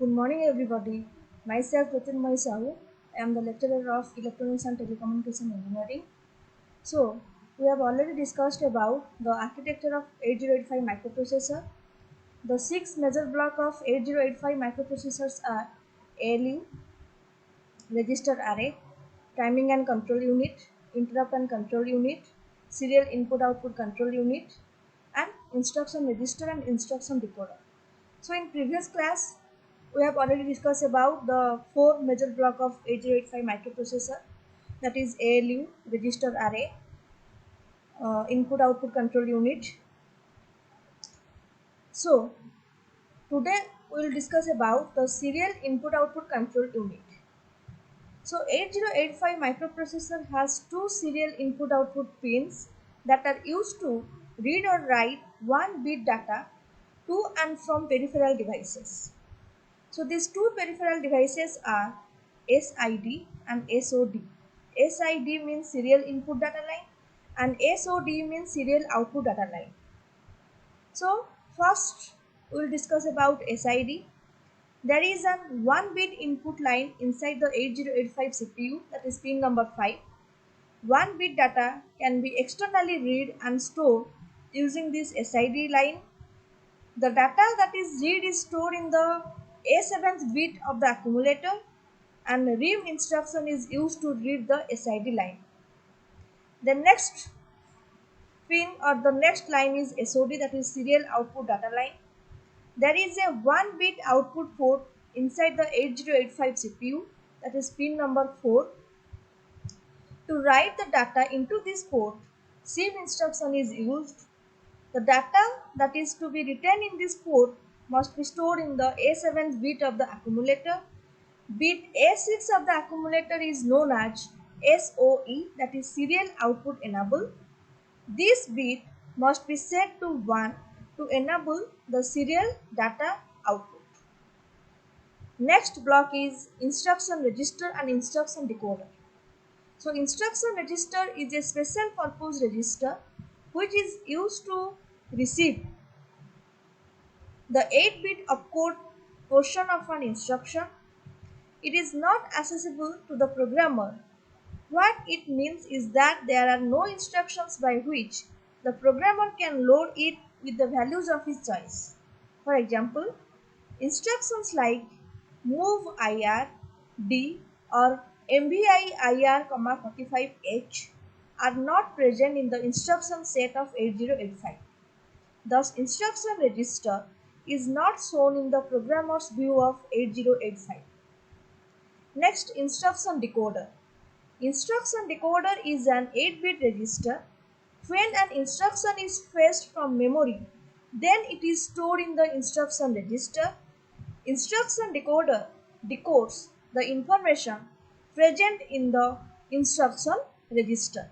Good morning, everybody. Myself, Pratinmay Sahu. I am the lecturer of Electronics and Telecommunication Engineering. So, we have already discussed about the architecture of 8085 microprocessor. The six major blocks of 8085 microprocessors are ALU, register array, timing and control unit, interrupt and control unit, serial input-output control unit, and instruction register and instruction decoder. So in previous class, we have already discussed about the four major block of 8085 microprocessor, that is ALU, register array, input-output control unit. So today we will discuss about the serial input-output control unit. So 8085 microprocessor has two serial input-output pins that are used to read or write 1-bit data to and from peripheral devices. So these two peripheral devices are SID and SOD. SID means serial input data line and SOD means serial output data line. So first we will discuss about SID. There is a 1-bit input line inside the 8085 CPU, that is pin number 5. 1-bit data can be externally read and stored using this SID line. The data that is read is stored in the A7th bit of the accumulator, and read instruction is used to read the SID line. The next pin or the next line is SOD, that is serial output data line. There is a 1-bit output port inside the 8085 CPU, that is pin number 4. To write the data into this port, SIM instruction is used. The data that is to be written in this port must be stored in the A7th bit of the accumulator. Bit A6 of the accumulator is known as SOE, that is serial output enable. This bit must be set to 1 to enable the serial data output. Next block is instruction register and instruction decoder. So instruction register is a special purpose register which is used to receive the 8-bit opcode portion of an instruction. It is not accessible to the programmer. What it means is that there are no instructions by which the programmer can load it with the values of his choice. For example, instructions like move IR, D or MVI IR, 45H are not present in the instruction set of 8085. Thus, instruction register is not shown in the programmer's view of 8085. Next, instruction decoder. Instruction decoder is an 8-bit register. When an instruction is fetched from memory, then it is stored in the instruction register. Instruction decoder decodes the information present in the instruction register.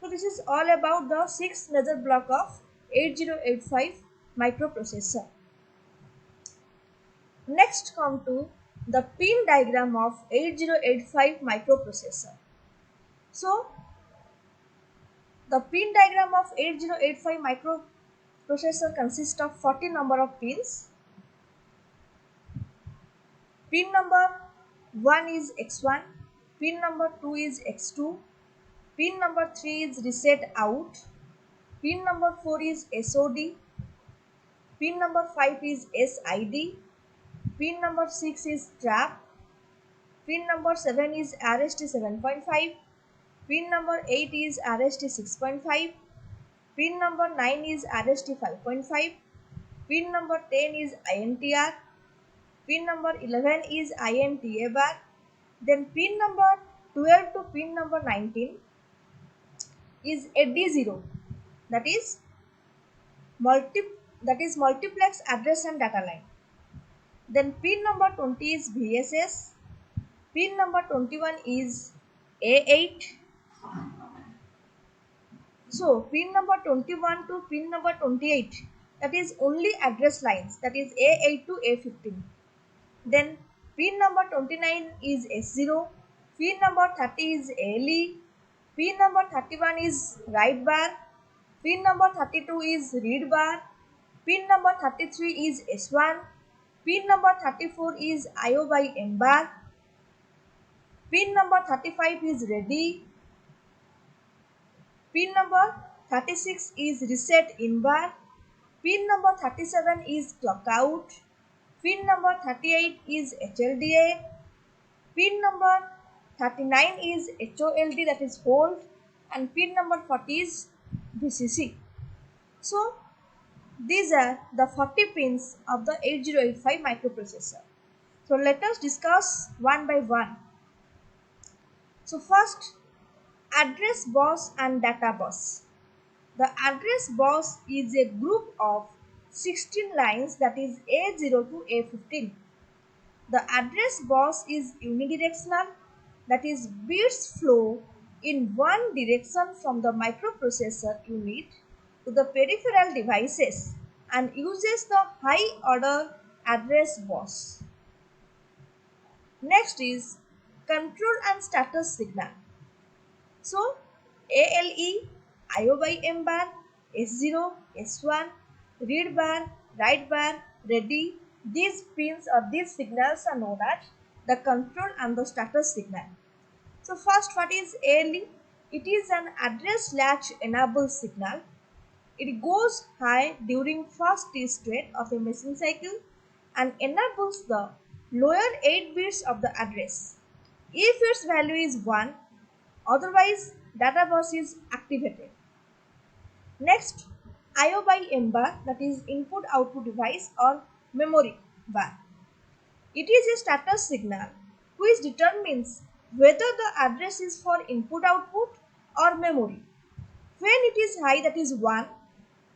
So this is all about the 6 major block of 8085 microprocessor. Next come to the pin diagram of 8085 microprocessor. So the pin diagram of 8085 microprocessor consists of 40 number of pins. Pin number 1 is X1, pin number 2 is X2, pin number 3 is reset out, pin number 4 is SOD, pin number 5 is SID, pin number 6 is trap, pin number 7 is RST 7.5, pin number 8 is RST 6.5, pin number 9 is RST 5.5, pin number 10 is INTR, pin number 11 is INTA bar, then pin number 12 to pin number 19 is AD0, that is multiplex address and data line. Then pin number 20 is VSS, pin number 21 is A8. So pin number 21 to pin number 28, that is only address lines, that is A8 to A15. Then pin number 29 is S0, pin number 30 is ALE, pin number 31 is write bar, pin number 32 is read bar, pin number 33 is S1, Pin number 34 is IO by M bar. Pin number 35 is ready. Pin number 36 is reset in bar. Pin number 37 is clock out. Pin number 38 is HLDA. Pin number 39 is HOLD, that is hold, and pin number 40 is VCC. So these are the 40 pins of the 8085 microprocessor. So let us discuss one by one. So first, address bus and data bus. The address bus is a group of 16 lines, that is A0 to A15. The address bus is unidirectional, that is bits flow in one direction from the microprocessor unit to the peripheral devices and uses the high order address bus. Next is control and status signal. So ALE, IO by M bar, S0, S1, read bar, write bar, ready. These pins or these signals are known as the control and the status signal. So first, what is ALE? It is an address latch enable signal. It goes high during first T state of a machine cycle and enables the lower 8 bits of the address. If its value is 1, otherwise data bus is activated. Next, IO by M bar, that is input output device or memory bar. It is a status signal which determines whether the address is for input output or memory. When it is high, that is 1,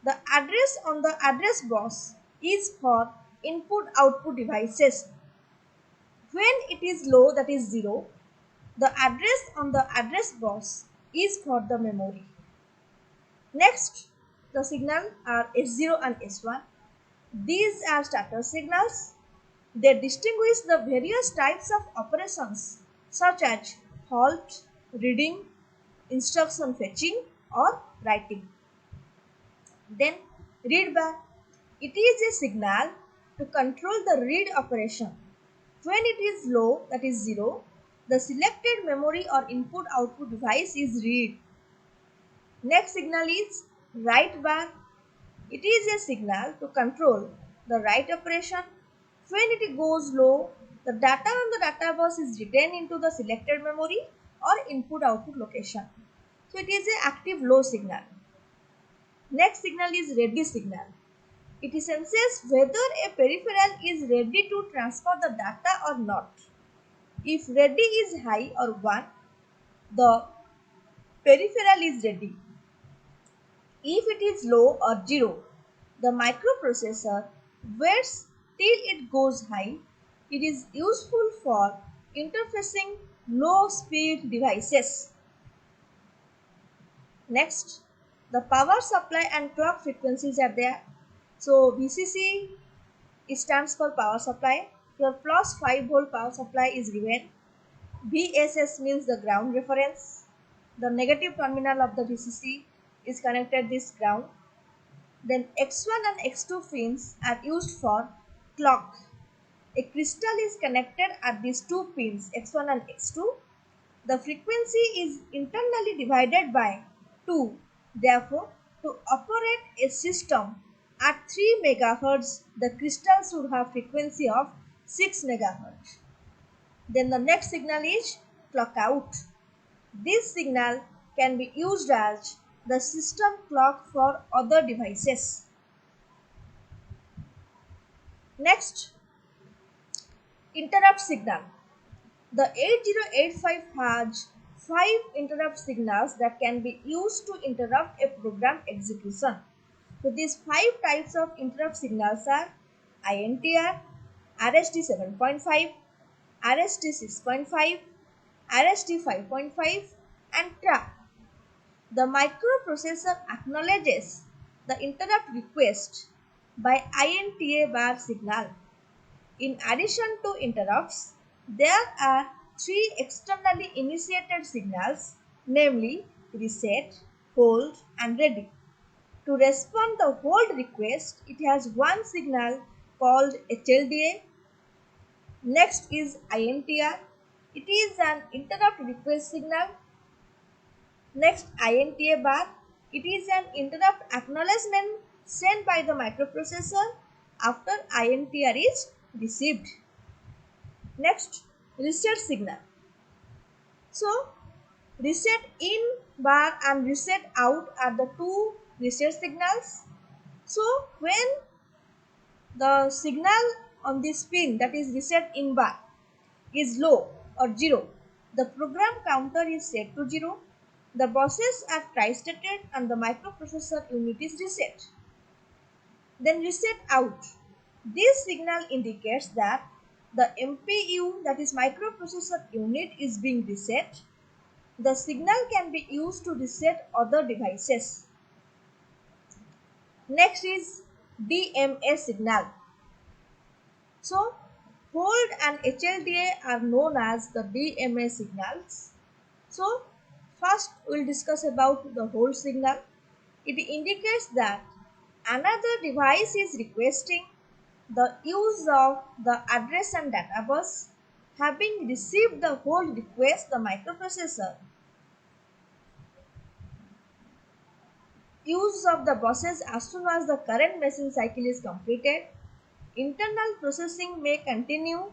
the address on the address bus is for input output devices. When it is low, that is 0, the address on the address bus is for the memory. Next, the signal are S0 and S1. These are status signals. They distinguish the various types of operations such as halt, reading, instruction fetching or writing. Then read bar. It is a signal to control the read operation. When it is low, that is 0, the selected memory or input output device is read. Next signal is write bar. It is a signal to control the write operation. When it goes low, the data on the data bus is written into the selected memory or input output location. So it is an active low signal. Next signal is ready signal. It senses whether a peripheral is ready to transfer the data or not. If ready is high or 1, the peripheral is ready. If it is low or 0, the microprocessor waits till it goes high. It is useful for interfacing low speed devices. Next, the power supply and clock frequencies are there. So VCC stands for power supply. Your plus 5-volt power supply is given. VSS means the ground reference. The negative terminal of the VCC is connected this ground. Then X1 and X2 pins are used for clock. A crystal is connected at these two pins X1 and X2. The frequency is internally divided by 2. Therefore, to operate a system at 3 MHz, the crystal should have frequency of 6 MHz. Then the next signal is clock out. This signal can be used as the system clock for other devices. Next, interrupt signal. The 8085 has 5 interrupt signals that can be used to interrupt a program execution. So these 5 types of interrupt signals are INTR, RST 7.5, RST 6.5, RST 5.5 and TRAP. The microprocessor acknowledges the interrupt request by INTA bar signal. In addition to interrupts, there are 3 externally initiated signals, namely reset, hold and ready. To respond the hold request, it has one signal called HLDA. Next is INTR. It is an interrupt request signal. Next, INTA bar. It is an interrupt acknowledgement sent by the microprocessor after INTR is received. Next, reset signal. So, reset in bar and reset out are the two reset signals. So, when the signal on this pin, that is reset in bar, is low or 0, the program counter is set to 0, the buses are tri-stated and the microprocessor unit is reset. Then reset out. This signal indicates that the MPU, that is microprocessor unit, is being reset. The signal can be used to reset other devices. Next is DMA signal. So, hold and HLDA are known as the DMA signals. So, first we will discuss about the hold signal. It indicates that another device is requesting the use of the address and data bus. Having received the hold request, the microprocessor use of the buses as soon as the current machine cycle is completed. Internal processing may continue.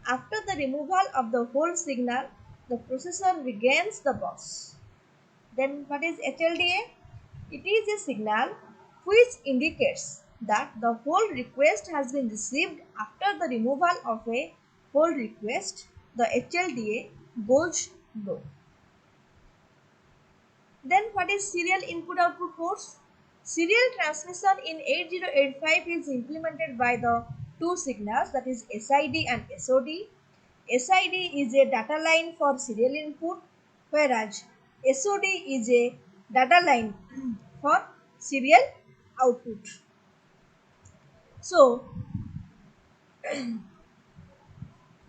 After the removal of the hold signal, the processor regains the bus. Then what is HLDA? It is a signal which indicates that the hold request has been received. After the removal of a hold request, the HLDA goes low. Then what is serial input output ports? Serial transmission in 8085 is implemented by the two signals, that is SID and SOD. SID is a data line for serial input, whereas SOD is a data line for serial output. So,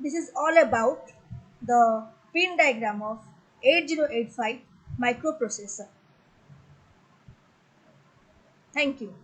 this is all about the pin diagram of 8085 microprocessor. Thank you.